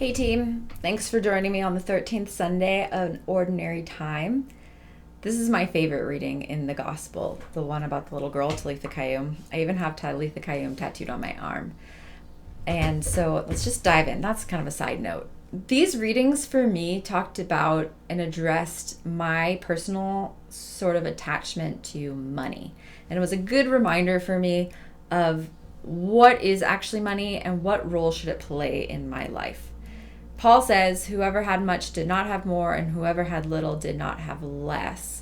Hey team, thanks for joining me on the 13th Sunday of an Ordinary Time. This is my favorite reading in the Gospel, the one about the little girl, Talitha Kayum. I even have Talitha Kayum tattooed on my arm. And so let's just dive in. That's kind of a side note. These readings for me talked about and addressed my personal sort of attachment to money. And it was a good reminder for me of what is actually money and what role should it play in my life. Paul says, whoever had much did not have more, and whoever had little did not have less.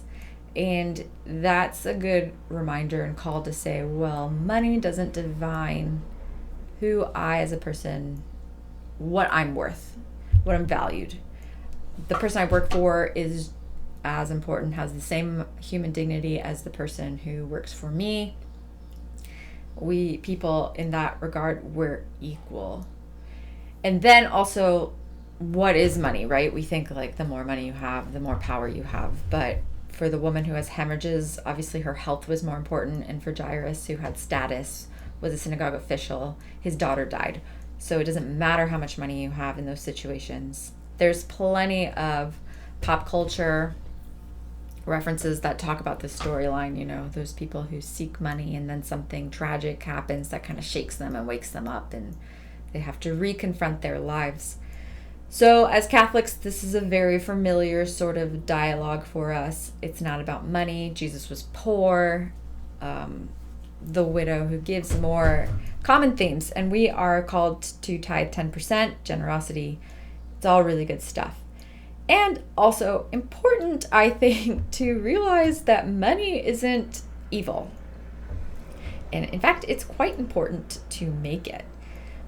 And that's a good reminder and call to say, well, money doesn't define who I as a person, what I'm worth, what I'm valued. The person I work for is as important, has the same human dignity as the person who works for me. We people in that regard, we're equal. And then also, what is money, right? We think like the more money you have, the more power you have. But for the woman who has hemorrhages, obviously her health was more important. And for Jairus, who had status, was a synagogue official, his daughter died. So it doesn't matter how much money you have in those situations. There's plenty of pop culture references that talk about this storyline, those people who seek money and then something tragic happens that kind of shakes them and wakes them up and they have to reconfront their lives. So as Catholics, this is a very familiar sort of dialogue for us. It's not about money. Jesus was poor. The widow who gives more, common themes. And we are called to tithe 10%, generosity. It's all really good stuff. And also important, I think, to realize that money isn't evil. And in fact, it's quite important to make it.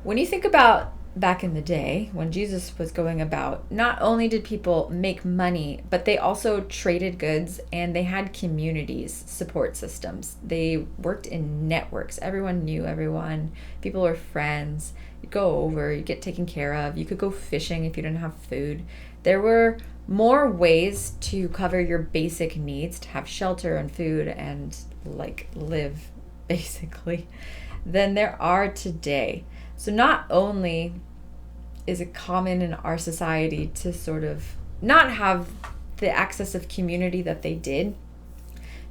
When you think about back in the day when Jesus was going about, not only did people make money, but they also traded goods and they had communities, support systems. They worked in networks. Everyone knew everyone. People were friends. You'd go over, you'd get taken care of. You could go fishing if you didn't have food. There were more ways to cover your basic needs, to have shelter and food and live basically, than there are today. So not only is it common in our society to sort of not have the access of community that they did,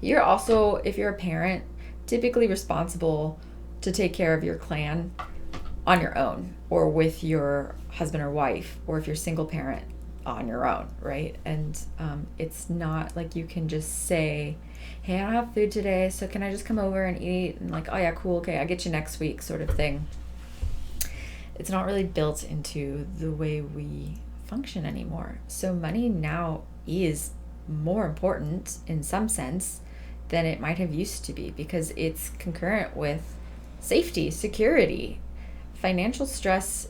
you're also, if you're a parent, typically responsible to take care of your clan on your own or with your husband or wife, or if you're a single parent, on your own, right? And it's not like you can just say, hey, I don't have food today, so can I just come over and eat? And oh yeah, cool, okay, I'll get you next week sort of thing. It's not really built into the way we function anymore. So money now is more important in some sense than it might have used to be because it's concurrent with safety, security. Financial stress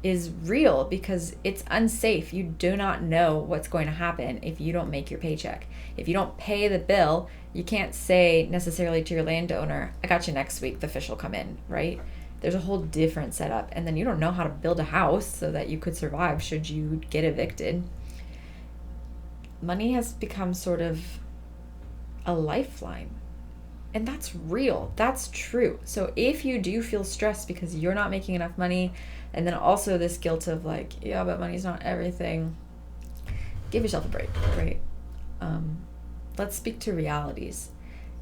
is real because it's unsafe. You do not know what's going to happen if you don't make your paycheck. If you don't pay the bill, you can't say necessarily to your landowner, I got you next week, the fish will come in, right? There's a whole different setup. And then you don't know how to build a house so that you could survive should you get evicted. Money has become sort of a lifeline. And that's real. That's true. So if you do feel stressed because you're not making enough money, and then also this guilt of yeah, but money's not everything, give yourself a break, right? Let's speak to realities.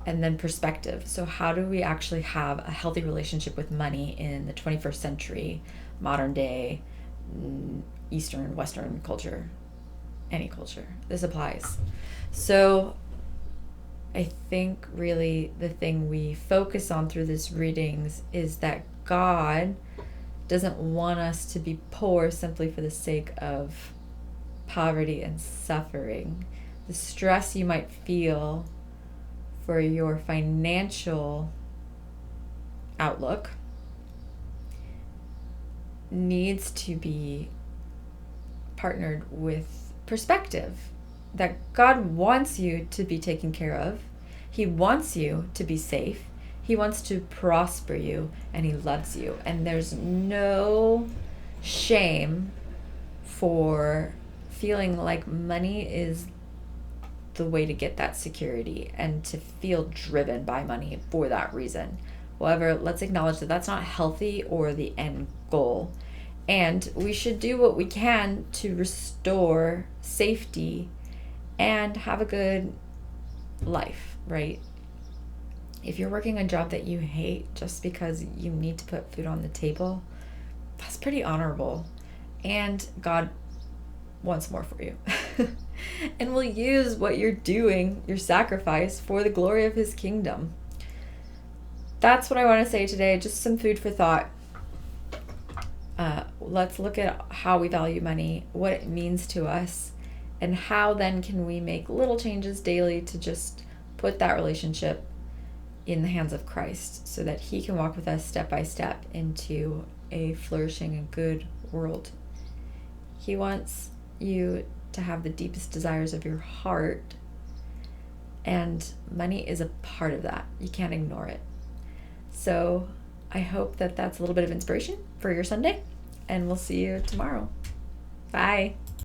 And then perspective. So how do we actually have a healthy relationship with money in the 21st century, modern day, Eastern, Western culture, any culture? This applies. So I think really the thing we focus on through these readings is that God doesn't want us to be poor simply for the sake of poverty and suffering. The stress you might feel for your financial outlook needs to be partnered with perspective that God wants you to be taken care of. He wants you to be safe. He wants to prosper you, and he loves you. And there's no shame for feeling like money is the way to get that security and to feel driven by money for that reason. However, let's acknowledge that that's not healthy or the end goal. And we should do what we can to restore safety and have a good life, right? If you're working a job that you hate just because you need to put food on the table, that's pretty honorable. And God wants more for you. And will use what you're doing, your sacrifice, for the glory of his kingdom. That's what I want to say today. Just some food for thought. Let's look at how we value money, what it means to us, and how then can we make little changes daily to just put that relationship in the hands of Christ so that he can walk with us step by step into a flourishing and good world. He wants you to have the deepest desires of your heart, and money is a part of that. You can't ignore it. So I hope that that's a little bit of inspiration for your Sunday, and we'll see you tomorrow. Bye.